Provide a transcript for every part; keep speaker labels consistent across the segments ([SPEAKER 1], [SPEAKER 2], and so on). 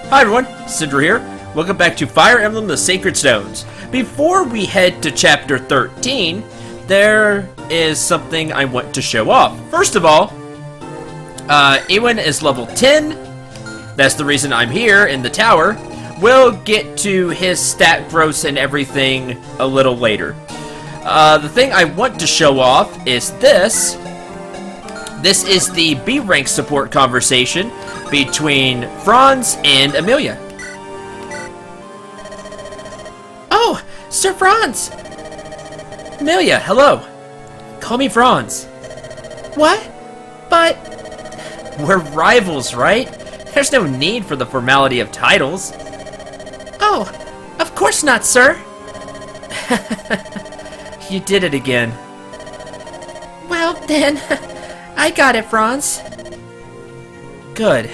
[SPEAKER 1] Hi everyone, Cendril here. Welcome back to Fire Emblem the Sacred Stones. Before we head to Chapter 13, there is something I want to show off. First of all, Ewan is level 10. That's the reason I'm here in the tower. We'll get to his stat growth and everything a little later. The thing I want to show off is this. This is the B rank support conversation between Franz and Amelia.
[SPEAKER 2] Oh, Sir Franz!
[SPEAKER 1] Amelia, hello. Call me Franz.
[SPEAKER 2] What? But...
[SPEAKER 1] We're rivals, right? There's no need for the formality of titles.
[SPEAKER 2] Oh, of course not, sir.
[SPEAKER 1] You did it again.
[SPEAKER 2] Well, then, I got it, Franz.
[SPEAKER 1] Good.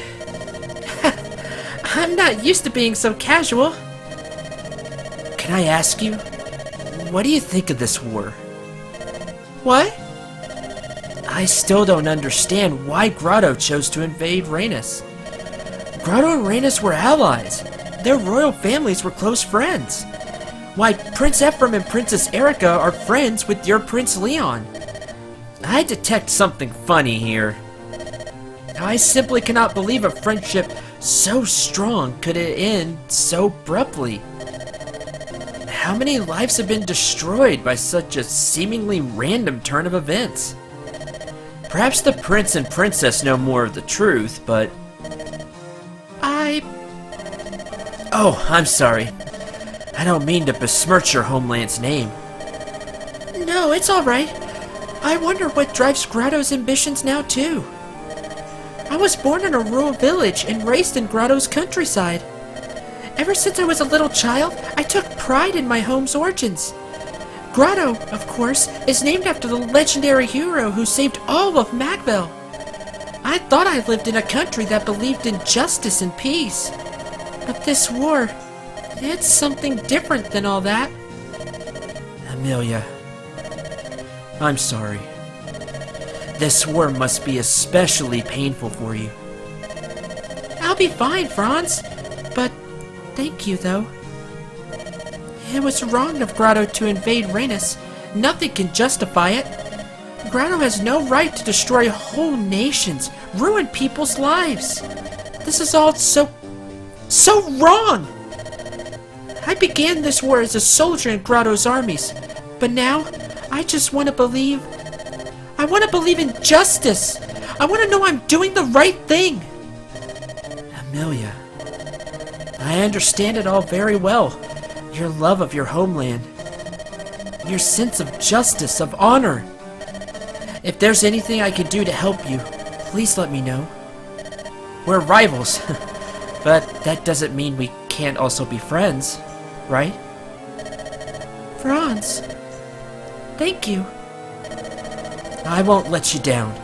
[SPEAKER 2] I'm not used to being so casual.
[SPEAKER 1] Can I ask you, what do you think of this war?
[SPEAKER 2] What?
[SPEAKER 1] I still don't understand why Grotto chose to invade Rhenus. Grotto and Rhenus were allies. Their royal families were close friends. Why, Prince Ephraim and Princess Eirika are friends with your Prince Leon. I detect something funny here. I simply cannot believe a friendship so strong could end so abruptly. How many lives have been destroyed by such a seemingly random turn of events? Perhaps the prince and princess know more of the truth, but... Oh, I'm sorry. I don't mean to besmirch your homeland's name.
[SPEAKER 2] No, it's alright. I wonder what drives Grotto's ambitions now, too. I was born in a rural village and raised in Grotto's countryside. Ever since I was a little child, I took pride in my home's origins. Grotto, of course, is named after the legendary hero who saved all of Magville. I thought I lived in a country that believed in justice and peace. But this war, it's something different than all that.
[SPEAKER 1] Amelia, I'm sorry. This war must be especially painful for you.
[SPEAKER 2] I'll be fine, Franz. But thank you, though. It was wrong of Grotto to invade Rhenus. Nothing can justify it. Grotto has no right to destroy whole nations, ruin people's lives. This is all so wrong! I began this war as a soldier in Grotto's armies, but now I just want to believe. I want to believe in justice. I want to know I'm doing the right thing.
[SPEAKER 1] Amelia, I understand it all very well. Your love of your homeland. Your sense of justice, of honor. If there's anything I can do to help you, please let me know. We're rivals, but that doesn't mean we can't also be friends, right?
[SPEAKER 2] Franz, thank you.
[SPEAKER 1] I won't let you down.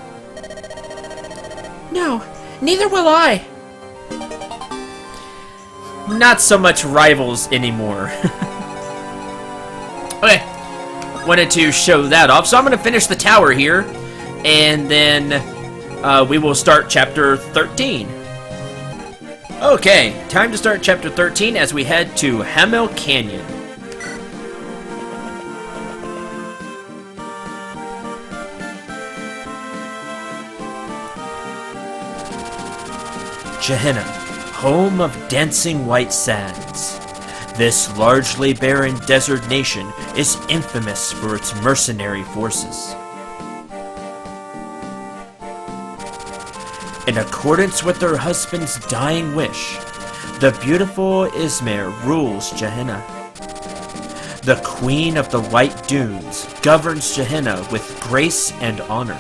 [SPEAKER 2] No, neither will I.
[SPEAKER 1] Not so much rivals anymore. Okay, wanted to show that off, so I'm going to finish the tower here, and then we will start Chapter 13. Okay, time to start Chapter 13 as we head to Hamel Canyon. Jehanna, home of dancing white sands. This largely barren desert nation is infamous for its mercenary forces. In accordance with her husband's dying wish, the beautiful Ismare rules Jehanna. The Queen of the White Dunes governs Jehanna with grace and honor.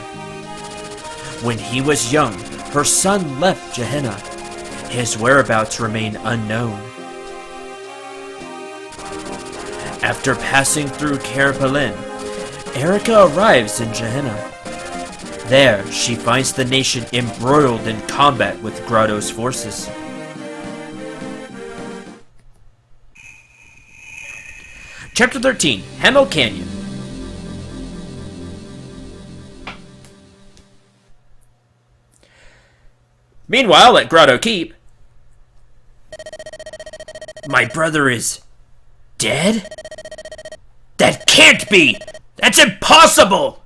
[SPEAKER 1] When he was young, her son left Jehanna. His whereabouts remain unknown. After passing through Carpalin, Eirika arrives in Jehanna. There, she finds the nation embroiled in combat with Grotto's forces. Chapter 13, Hamel Canyon. Meanwhile, at Grotto Keep... My brother is dead? That can't be! That's impossible!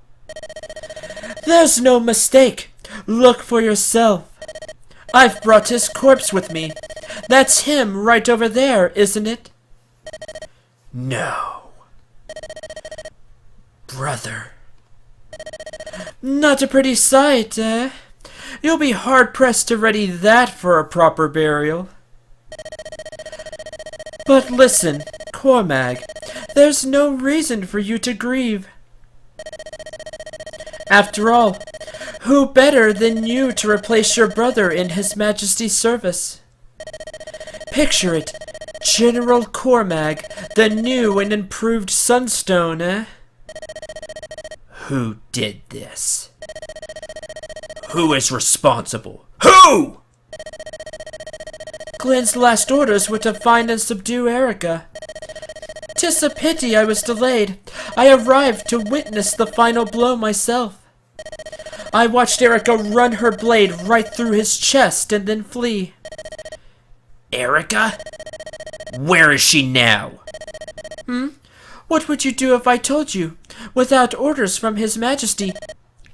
[SPEAKER 2] There's no mistake. Look for yourself. I've brought his corpse with me. That's him right over there, isn't it?
[SPEAKER 1] No. Brother.
[SPEAKER 2] Not a pretty sight, eh? You'll be hard-pressed to ready that for a proper burial. But listen, Cormag, there's no reason for you to grieve. After all, who better than you to replace your brother in His Majesty's service? Picture it, General Cormag, the new and improved Sunstone, eh?
[SPEAKER 1] Who did this? Who is responsible? Who?
[SPEAKER 2] Glenn's last orders were to find and subdue Eirika. 'Tis a pity I was delayed. I arrived to witness the final blow myself. I watched Eirika run her blade right through his chest and then flee.
[SPEAKER 1] Eirika? Where is she now?
[SPEAKER 2] What would you do if I told you, without orders from His Majesty?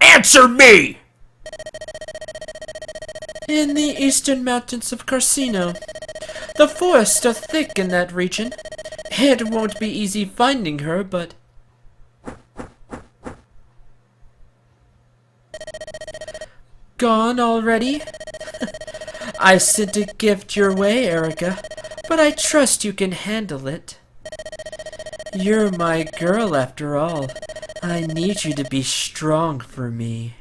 [SPEAKER 1] Answer me!
[SPEAKER 2] In the eastern mountains of Carsino. The forests are thick in that region. It won't be easy finding her, but... Gone already? I sent a gift your way, Eirika, but I trust you can handle it. You're my girl, after all. I need you to be strong for me.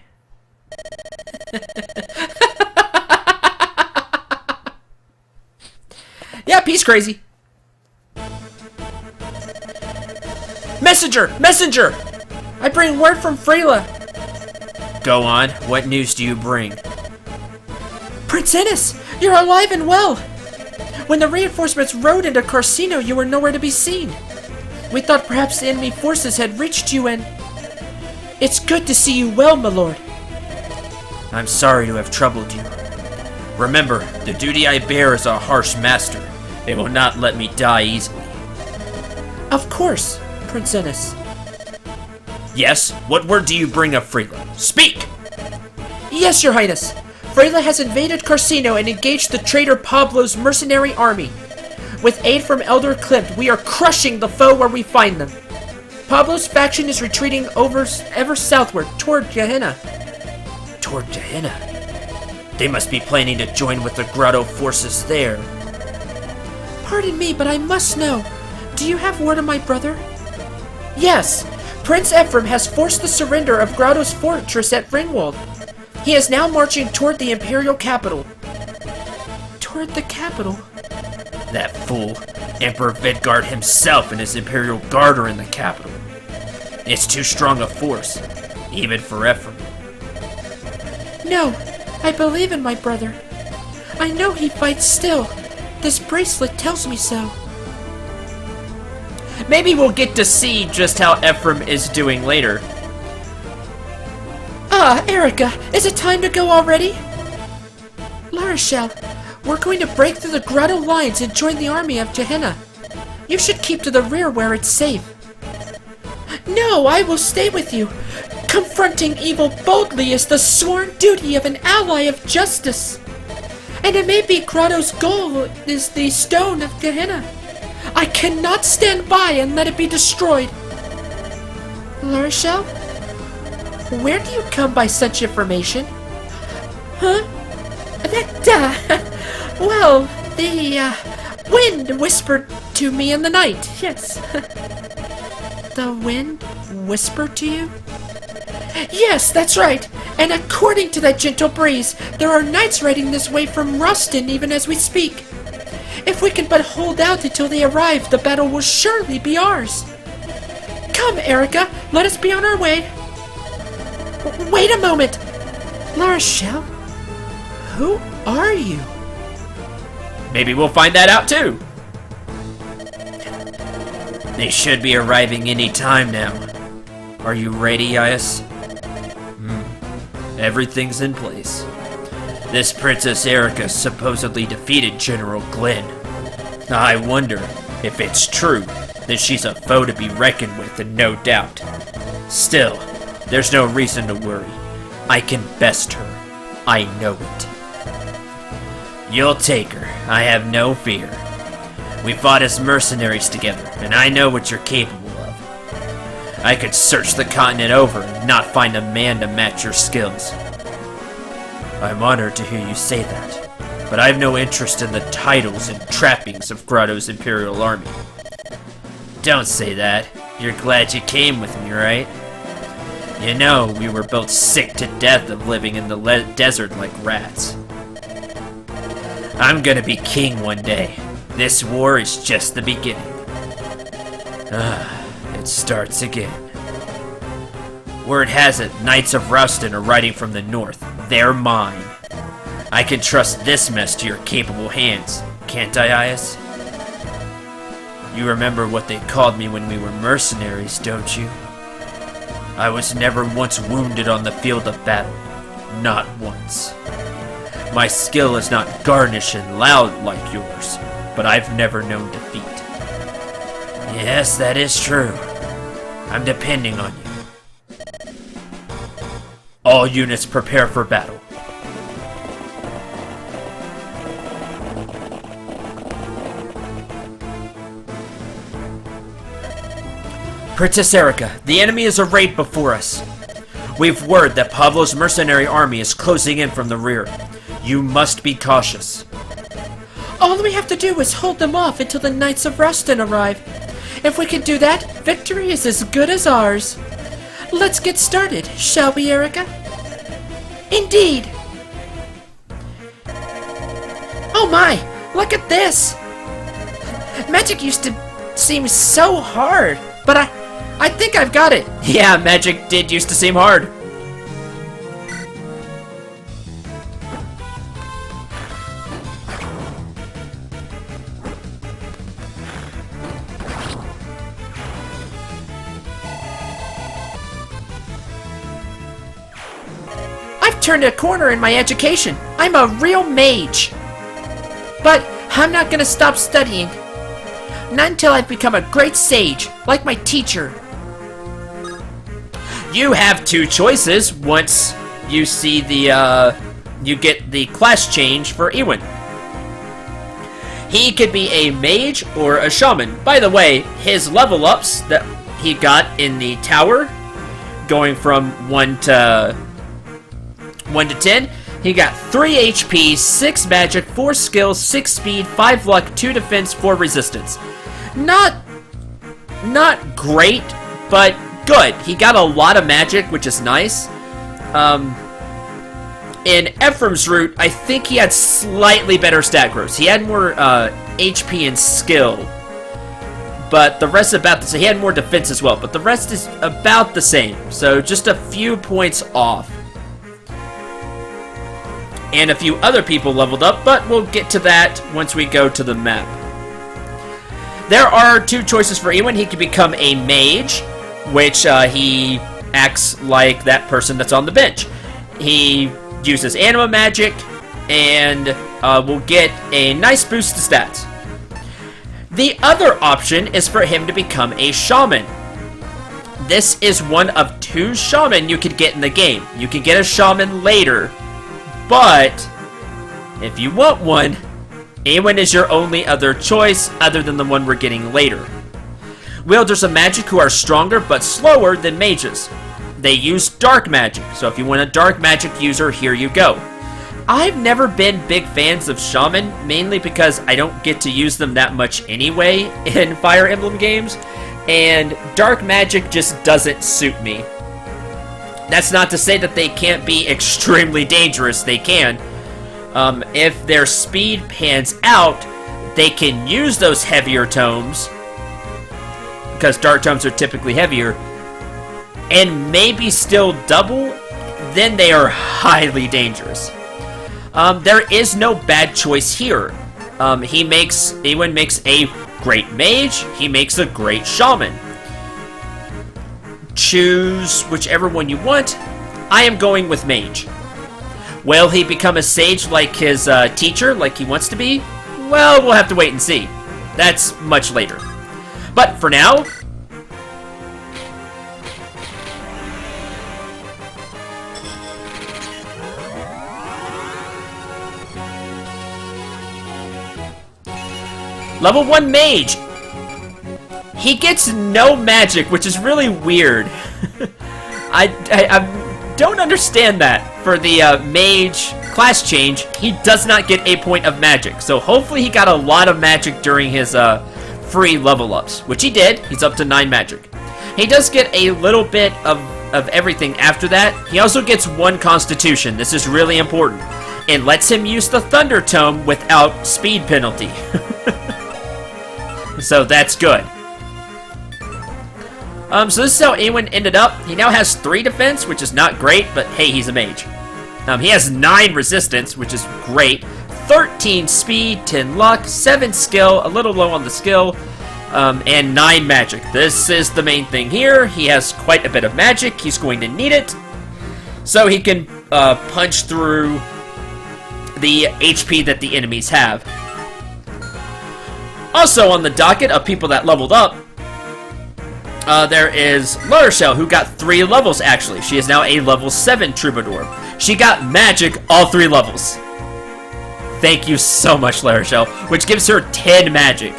[SPEAKER 1] Yep, he's crazy. Messenger! Messenger!
[SPEAKER 2] I bring word from Freyla.
[SPEAKER 1] Go on. What news do you bring?
[SPEAKER 2] Prince Ennis, you're alive and well. When the reinforcements rode into Carsino, you were nowhere to be seen. We thought perhaps the enemy forces had reached you and... It's good to see you well, my lord.
[SPEAKER 1] I'm sorry to have troubled you. Remember, the duty I bear is a harsh master. They will not let me die easily.
[SPEAKER 2] Of course, Prince Ennis.
[SPEAKER 1] Yes? What word do you bring of Freyla? Speak!
[SPEAKER 2] Yes, your highness. Freyla has invaded Carsino and engaged the traitor Pablo's mercenary army. With aid from Elder Klimt, we are crushing the foe where we find them. Pablo's faction is retreating ever southward, toward Jehanna.
[SPEAKER 1] Toward Jehanna? They must be planning to join with the Grotto forces there.
[SPEAKER 2] Pardon me, but I must know. Do you have word of my brother? Yes. Prince Ephraim has forced the surrender of Grotto's fortress at Ringwald. He is now marching toward the Imperial capital. Toward the capital?
[SPEAKER 1] That fool. Emperor Vidgard himself and his Imperial Guard are in the capital. It's too strong a force, even for Ephraim.
[SPEAKER 2] No, I believe in my brother. I know he fights still. This bracelet tells me so.
[SPEAKER 1] Maybe we'll get to see just how Ephraim is doing later.
[SPEAKER 2] Ah, Eirika, is it time to go already? La Rochelle, we're going to break through the Grotto lines and join the army of Jehanna. You should keep to the rear where it's safe. No, I will stay with you. Confronting evil boldly is the sworn duty of an ally of justice. And it may be Grotto's goal is the stone of Jehanna. I cannot stand by and let it be destroyed. La Rochelle? Where do you come by such information? Huh? Well, the wind whispered to me in the night, yes. The wind whispered to you? Yes, that's right. And according to that gentle breeze, there are knights riding this way from Ruston even as we speak. If we can but hold out until they arrive, the battle will surely be ours. Come, Eirika, let us be on our way. Wait a moment! La Rochelle? Who are you?
[SPEAKER 1] Maybe we'll find that out too. They should be arriving any time now. Are you ready, Ias? Everything's in place. This Princess Eirika supposedly defeated General Glenn. I wonder if it's true, then she's a foe to be reckoned with, and no doubt. Still, there's no reason to worry. I can best her. I know it. You'll take her. I have no fear. We fought as mercenaries together, and I know what you're capable of. I could search the continent over and not find a man to match your skills. I'm honored to hear you say that, but I have no interest in the titles and trappings of Grotto's Imperial Army. Don't say that. You're glad you came with me, right? You know, we were both sick to death of living in the desert like rats. I'm gonna be king one day. This war is just the beginning. It starts again. Word has it, Knights of Rustin are riding from the north. They're mine. I can trust this mess to your capable hands, can't I, Ias? You remember what they called me when we were mercenaries, don't you? I was never once wounded on the field of battle. Not once. My skill is not garnish and loud like yours, but I've never known defeat. Yes, that is true. I'm depending on you. All units prepare for battle.
[SPEAKER 2] Princess Eirika, the enemy is arrayed before us. We've word that Pablo's mercenary army is closing in from the rear. You must be cautious. All we have to do is hold them off until the Knights of Rustin arrive. If we can do that, victory is as good as ours. Let's get started, shall we, Eirika? Indeed. Oh my, look at this. Magic used to seem so hard, but I think I've got it. Yeah, magic did used to seem hard. I've turned a corner in my education. I'm a real mage. But I'm not gonna stop studying. Not until I've become a great sage, like my teacher. You have two choices once you see the, you get the class change for Ewan. He could be a mage or a shaman. By the way, his level ups that he got in the tower, going from 1 to 10, he got 3 HP, 6 magic, 4 skills, 6 speed, 5 luck, 2 defense, 4 resistance. Not great, but good. He got a lot of magic, which is nice. In Ephraim's route, I think he had slightly better stat growth. He had more HP and skill, but the rest about the same. He had more defense as well, but the rest is about the same. So just a few points off. And a few other people leveled up, but we'll get to that once we go to the map. There are 2 choices for Ewan. He can become a mage, which he acts like that person that's on the bench. He uses anima magic and will get a nice boost to stats. The other option is for him to become a shaman. This is one of 2 shaman you could get in the game. You can get a shaman later, but if you want one, Ewan is your only other choice other than the one we're getting later. Wielders of magic who are stronger but slower than mages. They use dark magic, so if you want a dark magic user, here you go. I've never been big fans of shaman, mainly because I don't get to use them that much anyway in Fire Emblem games, and dark magic just doesn't suit me. That's not to say that they can't be extremely dangerous, they can. If their speed pans out, they can use those heavier tomes, because dark tomes are typically heavier, and maybe still double, then they are highly dangerous. There is no bad choice here. Ewan makes a great mage, he makes a great shaman. Choose whichever one you want. I am going with mage. Will he become a sage like his teacher, like he wants to be? Well, we'll have to wait and see.
[SPEAKER 1] That's much later. But for now, level 1 Mage. He gets no magic, which is really weird. I don't understand that. For the Mage class change, he does not get a point of magic. So hopefully he got a lot of magic during his free level ups, which he did. He's up to 9 magic. He does get a little bit of everything after that. He also gets 1 Constitution. This is really important. It lets him use the Thunder Tome without speed penalty. So that's good. So this is how Ewan ended up. He now has 3 defense, which is not great, but hey, he's a mage. He has 9 resistance, which is great. 13 speed, 10 luck, 7 skill, a little low on the skill, and 9 magic. This is the main thing here. He has quite a bit of magic. He's going to need it, so he can punch through the HP that the enemies have. Also on the docket of people that leveled up, there is Larishel, who got 3 levels, actually. She is now a level 7 Troubadour. She got magic all 3 levels. Thank you so much, Larishel, which gives her 10 magic.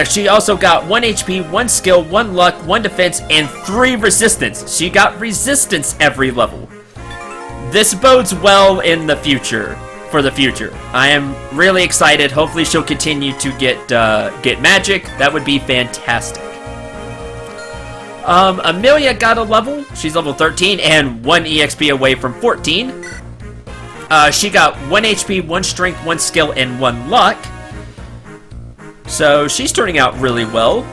[SPEAKER 1] She also got 1 HP, 1 skill, 1 luck, 1 defense, and 3 resistance. She got resistance every level. This bodes well in the future. For the future. I am really excited. Hopefully she'll continue to get magic. That would be fantastic. Amelia got a level. She's level 13 and 1 EXP away from 14. She got 1 HP, 1 strength, 1 skill, and 1 luck. So she's turning out really well.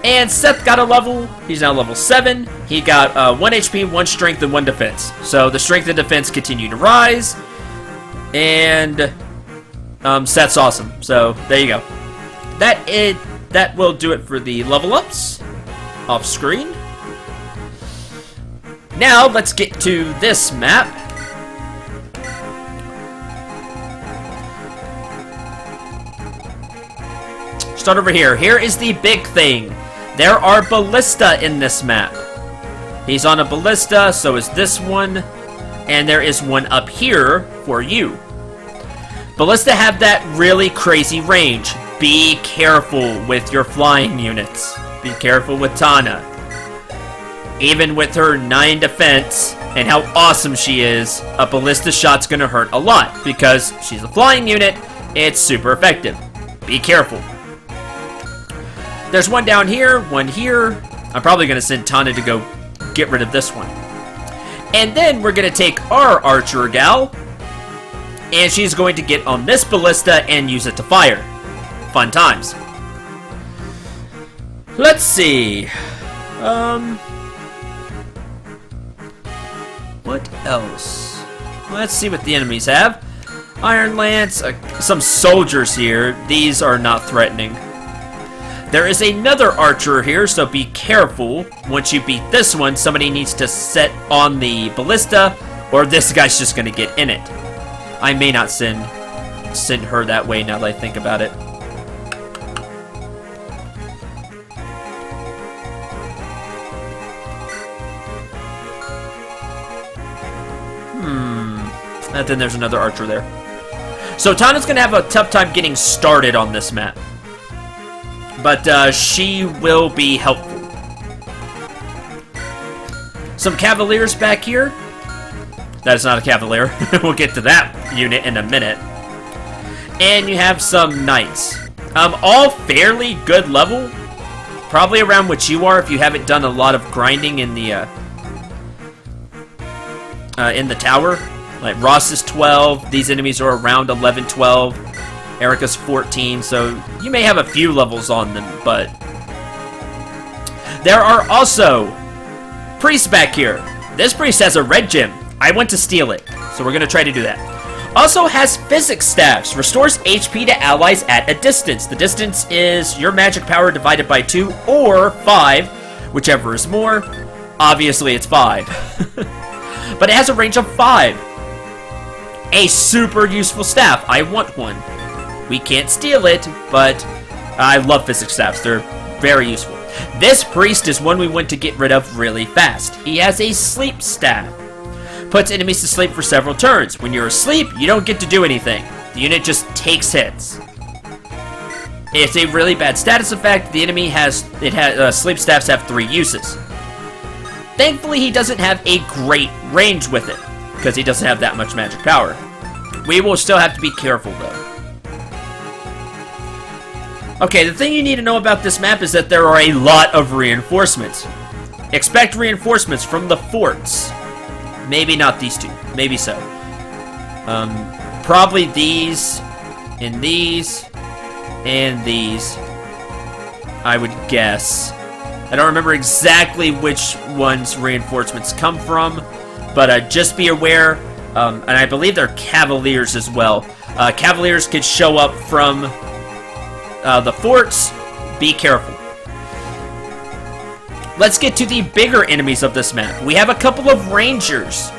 [SPEAKER 1] And Seth got a level. He's now level 7. He got 1 HP, 1 strength, and 1 defense. So the strength and defense continue to rise. And Seth's awesome. So there you go. That will do it for the level ups off screen. Now let's get to this map. Start over here. Here is the big thing. There are Ballista in this map. He's on a Ballista, so is this one. And there is one up here for you. Ballista have that really crazy range. Be careful with your flying units. Be careful with Tana. Even with her 9 defense and how awesome she is, a Ballista shot's gonna hurt a lot because she's a flying unit. It's super effective. Be careful. There's one down here, one here. I'm probably gonna send Tana to go get rid of this one. And then we're gonna take our archer gal, and she's going to get on this Ballista and use it to fire. Fun times. Let's see. What else? Let's see what the enemies have. Iron Lance, some soldiers here. These are not threatening. There is another archer here, so be careful. Once you beat this one, somebody needs to set on the Ballista, or this guy's just going to get in it. I may not send her that way now that I think about it. And then there's another archer there. So Tana's going to have a tough time getting started on this map. But she will be helpful. Some Cavaliers back here. That is not a Cavalier. We'll get to that unit in a minute. And you have some Knights. All fairly good level. Probably around what you are if you haven't done a lot of grinding in the tower. Like Ross is 12. These enemies are around 11, 12. Eirika's 14, so you may have a few levels on them, but there are also priests back here. This priest has a red gem. I went to steal it, so we're gonna try to do that. Also has physics staffs. Restores HP to allies at a distance. The distance is your magic power divided by 2 or 5, whichever is more. Obviously, it's 5. But it has a range of 5. A super useful staff. I want one. We can't steal it, but I love physics staffs. They're very useful. This priest is one we want to get rid of really fast. He has a sleep staff. Puts enemies to sleep for several turns. When you're asleep, you don't get to do anything. The unit just takes hits. It's a really bad status effect. The enemy sleep staffs have 3 uses. Thankfully, he doesn't have a great range with it, because he doesn't have that much magic power. We will still have to be careful, though. Okay, the thing you need to know about this map is that there are a lot of reinforcements. Expect reinforcements from the forts. Maybe not these 2. Maybe so. Probably these, and these, and these, I would guess. I don't remember exactly which ones reinforcements come from, but just be aware, and I believe they're Cavaliers as well. Cavaliers could show up from the forts. Be careful. Let's get to the bigger enemies of this map. We have a couple of Rangers.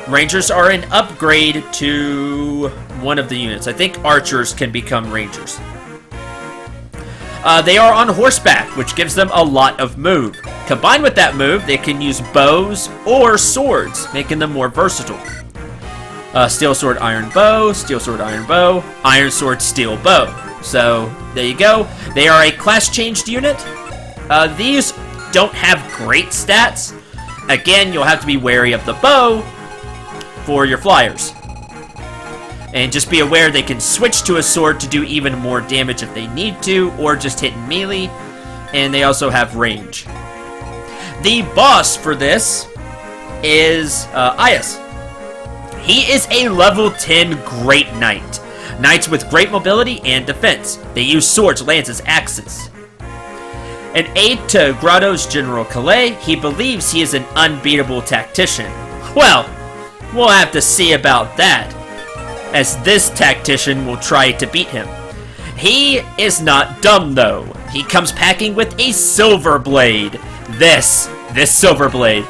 [SPEAKER 1] Rangers are an upgrade to one of the units. I think Archers can become Rangers. They are on horseback, which gives them a lot of move. Combined with that move, they can use bows or swords, making them more versatile. Steel sword, iron bow, steel sword, iron bow, iron sword, steel bow. So, there you go. They are a class-changed unit. These don't have great stats. Again, you'll have to be wary of the bow for your flyers. And just be aware they can switch to a sword to do even more damage if they need to, or just hit melee. And they also have range. The boss for this is Ias. He is a level 10 Great Knight. Knights with great mobility and defense. They use swords, lances, axes. An aide to Grotto's General Calais, he believes he is an unbeatable tactician. Well, we'll have to see about that, as this tactician will try to beat him. He is not dumb, though. He comes packing with a silver blade. This silver blade.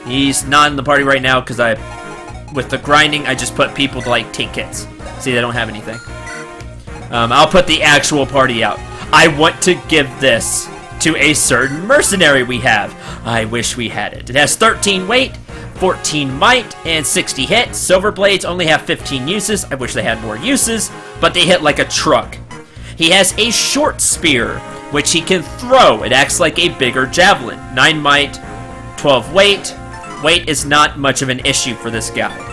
[SPEAKER 1] He's not in the party right now, because with the grinding, I just put people to, like, take hits. See, they don't have anything. I'll put the actual party out. I want to give this to a certain mercenary we have. I wish we had it. It has 13 weight, 14 might, and 60 hit. Silver blades only have 15 uses. I wish they had more uses, but they hit like a truck. He has a short spear, which he can throw. It acts like a bigger javelin. 9 might, 12 weight. Weight is not much of an issue for this guy.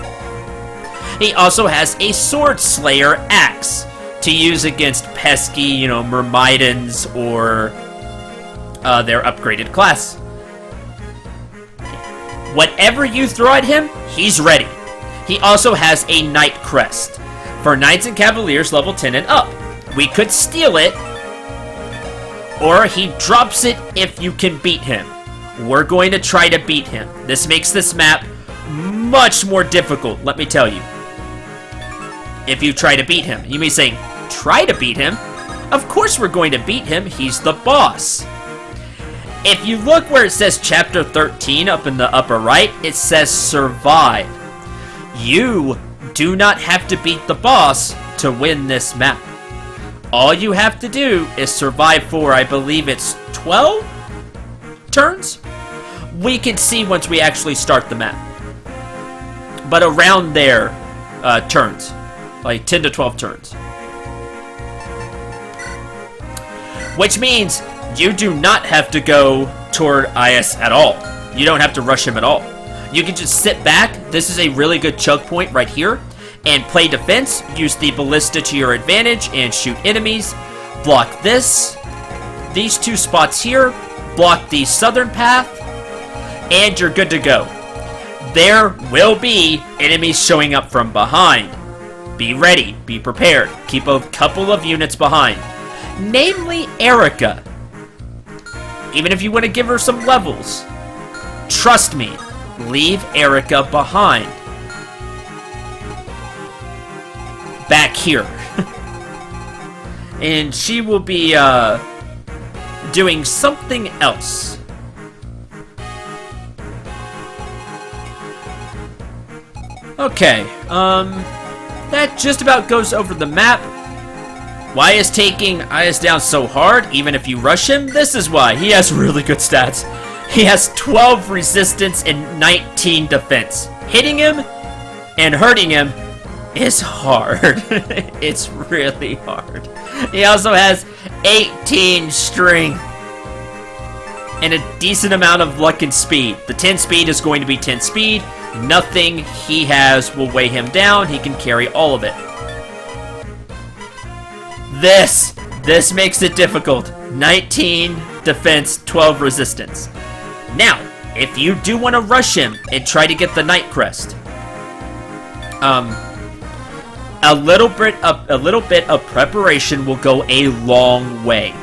[SPEAKER 1] He also has a sword slayer axe to use against pesky, Myrmidons or their upgraded class. Whatever you throw at him, he's ready. He also has a Knight Crest for Knights and Cavaliers level 10 and up. We could steal it, or he drops it if you can beat him. We're going to try to beat him. This makes this map much more difficult, let me tell you. If you try to beat him. You may say, try to beat him? Of course we're going to beat him. He's the boss. If you look where it says Chapter 13 up in the upper right, it says Survive. You do not have to beat the boss to win this map. All you have to do is survive for, I believe it's 12 turns? We can see once we actually start the map. But around there, turns. Like 10 to 12 turns. Which means you do not have to go toward Ias at all. You don't have to rush him at all. You can just sit back. This is a really good choke point right here. And play defense. Use the Ballista to your advantage and shoot enemies. Block this. These 2 spots here. Block the southern path. And you're good to go. There will be enemies showing up from behind. Be ready, be prepared. Keep a couple of units behind. Namely, Eirika. Even if you want to give her some levels, trust me, leave Eirika behind. Back here. And she will be, doing something else. Okay, that just about goes over the map. Why is taking Ayas down so hard, even if you rush him? This is why. He has really good stats. He has 12 resistance and 19 defense. Hitting him and hurting him is hard. It's really hard. He also has 18 strength and a decent amount of luck and speed. The 10 speed is going to be 10 speed. Nothing he has will weigh him down. He can carry all of it. This makes it difficult. 19 defense, 12 resistance. Now, if you do want to rush him and try to get the Night Crest, a little bit of preparation will go a long way.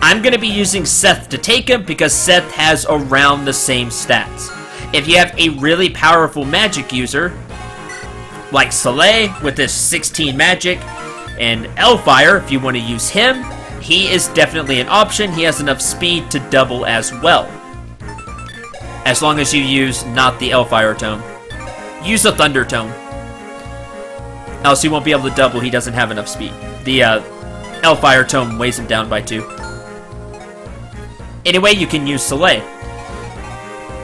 [SPEAKER 1] I'm going to be using Seth to take him because Seth has around the same stats. If you have a really powerful magic user, like Soleil with his 16 magic, and Elfire, if you want to use him, he is definitely an option. He has enough speed to double as well. As long as you use not the Elfire tome. Use the Thunder tome. Else you won't be able to double, he doesn't have enough speed. The Elfire tome weighs him down by 2. Anyway, you can use Soleil.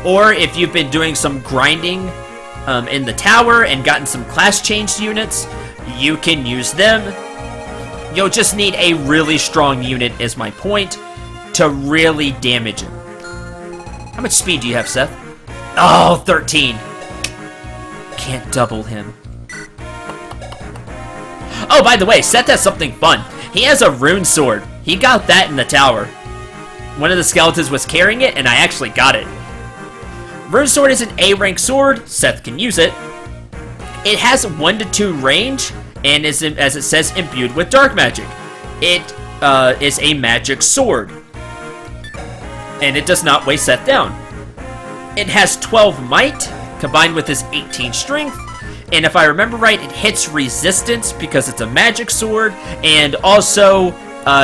[SPEAKER 1] Or if you've been doing some grinding in the tower and gotten some class changed units, you can use them. You'll just need a really strong unit, is my point, to really damage him. How much speed do you have, Seth? Oh, 13. Can't double him. Oh, by the way, Seth has something fun. He has a Rune Sword. He got that in the tower. One of the skeletons was carrying it, and I actually got it. Rune Sword is an A-rank sword. Seth can use it. It has 1 to 2 range, and is, as it says, imbued with dark magic. It is a magic sword, and it does not weigh Seth down. It has 12 might, combined with his 18 strength, and if I remember right, it hits resistance because it's a magic sword, and also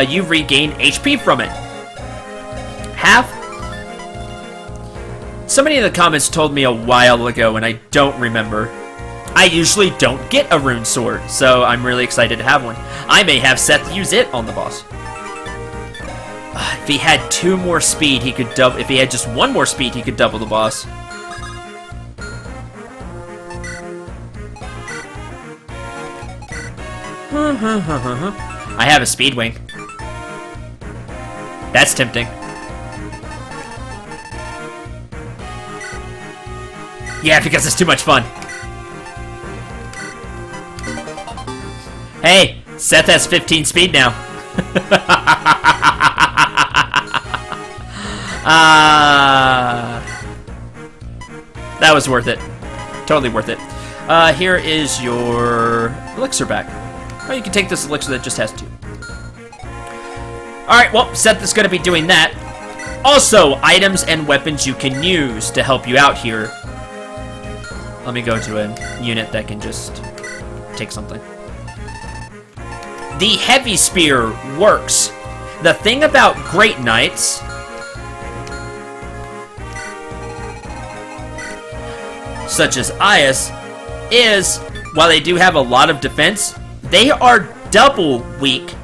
[SPEAKER 1] you regain HP from it. Half? Somebody in the comments told me a while ago, and I don't remember. I usually don't get a Rune Sword, so I'm really excited to have one. I may have Seth use it on the boss. If he had 2 more speed, he could double. If he had just 1 more speed, he could double the boss. I have a Speedway. That's tempting. Yeah, because it's too much fun. Hey, Seth has 15 speed now. That was worth it. Totally worth it. Here is your elixir back. Or you can take this elixir that just has 2. Alright, well, Seth is going to be doing that. Also, items and weapons you can use to help you out here. Let me go to a unit that can just take something. The heavy spear works. The thing about Great Knights such as Ayas is, while they do have a lot of defense, they are double weak.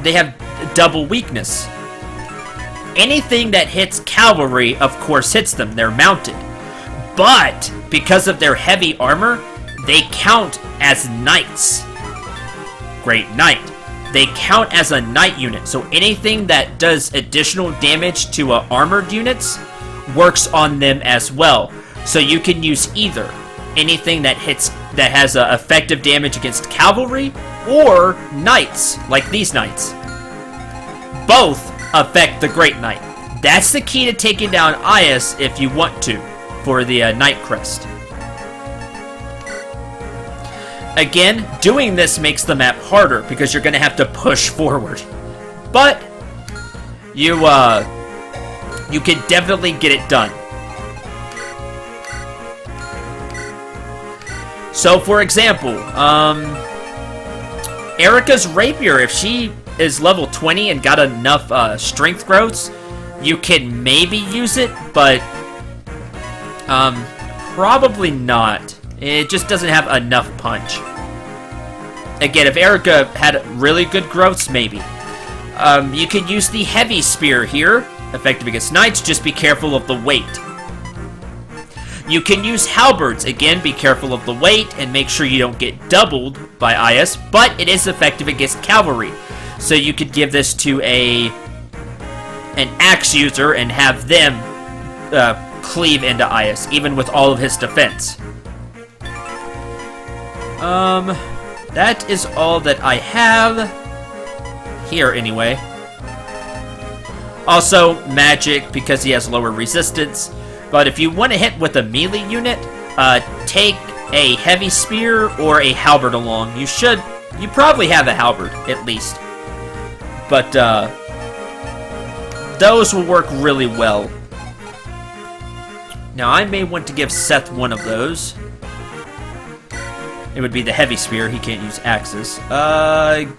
[SPEAKER 1] They have double weakness. Anything that hits cavalry, of course, hits them. They're mounted. But because of their heavy armor, they count as knights. Great Knight. They count as a knight unit. So anything that does additional damage to armored units works on them as well. So you can use either anything that has effective damage against cavalry or knights, like these knights. Both affect the Great Knight. That's the key to taking down Ayas if you want to, for the Knight Crest. Again, doing this makes the map harder because you're going to have to push forward. But you can definitely get it done. So, for example, Eirika's Rapier, if she is level 20 and got enough strength growths, you can maybe use it, but probably not. It just doesn't have enough punch. again, if Eirika had really good growths, maybe. You could use the heavy spear here, effective against knights, just be careful of the weight. You can use halberds, again, be careful of the weight, and make sure you don't get doubled by IS, but it is effective against cavalry. So you could give this to an axe user and have them cleave into IS, even with all of his defense. That is all that I have here, anyway. Also, magic, because he has lower resistance. But if you want to hit with a melee unit, take a heavy spear or a halberd along. You probably have a halberd, at least. But, those will work really well. Now, I may want to give Seth one of those. It would be the heavy spear. He can't use axes.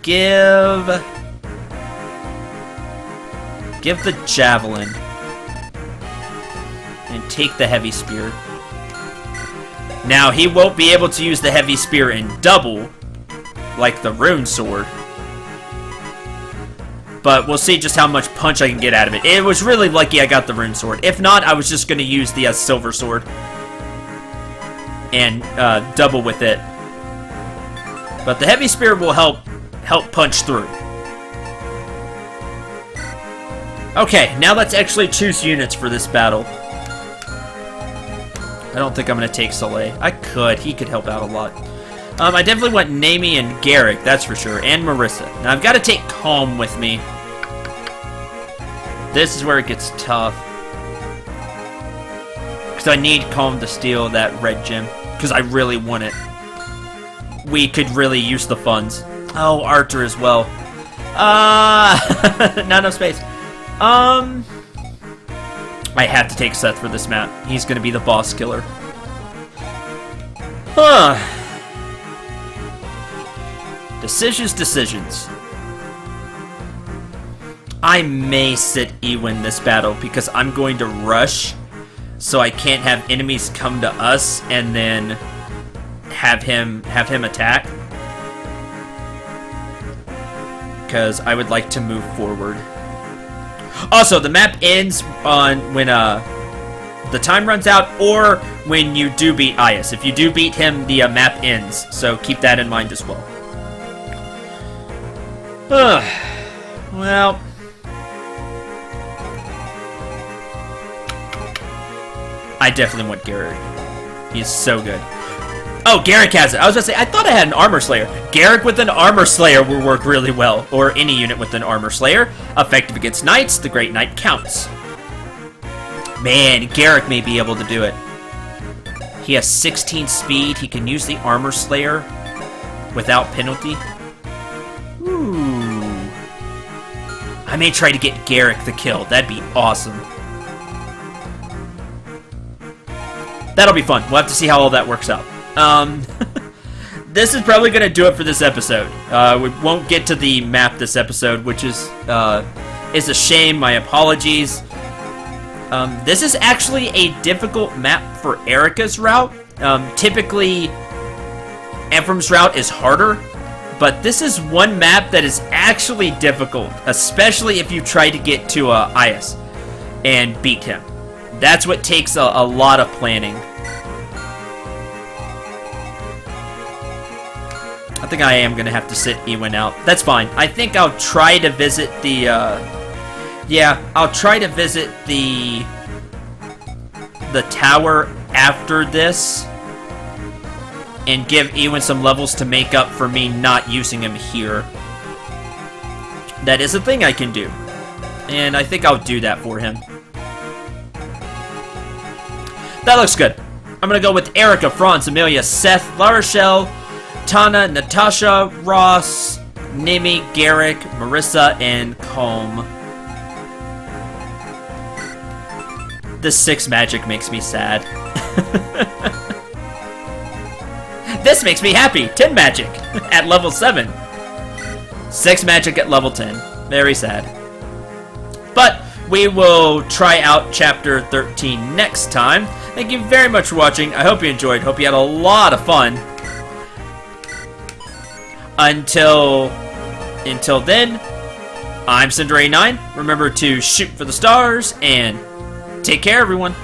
[SPEAKER 1] Give the javelin. And take the heavy spear. Now, he won't be able to use the heavy spear in double, like the Rune Sword. But we'll see just how much punch I can get out of it. It was really lucky I got the Rune Sword. If not, I was just going to use the Silver Sword. And double with it. But the heavy spear will help punch through. Okay, now let's actually choose units for this battle. I don't think I'm going to take Soleil. I could. He could help out a lot. I definitely want Nami and Garrick, that's for sure. And Marissa. Now, I've got to take Calm with me. This is where it gets tough. Because I need Calm to steal that red gem. Because I really want it. We could really use the funds. Oh, Arthur as well. Not enough space. I have to take Seth for this map. He's gonna be the boss killer. Huh. Decisions. I may sit Ewan this battle because I'm going to rush, so I can't have enemies come to us and then have him attack. Because I would like to move forward. Also, the map ends on when the time runs out, or when you do beat Is. If you do beat him, the map ends. So keep that in mind as well. Well, I definitely want Garrick. He's so good. Oh, Garrick has it. I was going to say, I thought I had an Armor Slayer. Garrick with an Armor Slayer will work really well. Or any unit with an Armor Slayer. Effective against Knights, the Great Knight counts. Man, Garrick may be able to do it. He has 16 speed. He can use the Armor Slayer without penalty. Ooh. I may try to get Garrick the kill. That'd be awesome. That'll be fun. We'll have to see how all that works out. This is probably going to do it for this episode. We won't get to the map this episode, which is a shame. My apologies. This is actually a difficult map for Eirika's route. Typically, Ephraim's route is harder, but this is one map that is actually difficult, especially if you try to get to Is and beat him. That's what takes a lot of planning. I think I am going to have to sit Ewan out. That's fine. I think I'll try to visit the, I'll try to visit the tower after this and give Ewan some levels to make up for me not using him here. That is a thing I can do. And I think I'll do that for him. That looks good. I'm going to go with Eirika, Franz, Amelia, Seth, La Rochelle, Tana, Natasha, Ross, Nimi, Garrick, Marissa, and Calm. This 6 magic makes me sad. This makes me happy. 10 magic at level 7. 6 magic at level 10. Very sad. But we will try out Chapter 13 next time. Thank you very much for watching. I hope you enjoyed. Hope you had a lot of fun. Until then, I'm Cendril 9. Remember to shoot for the stars and take care, everyone.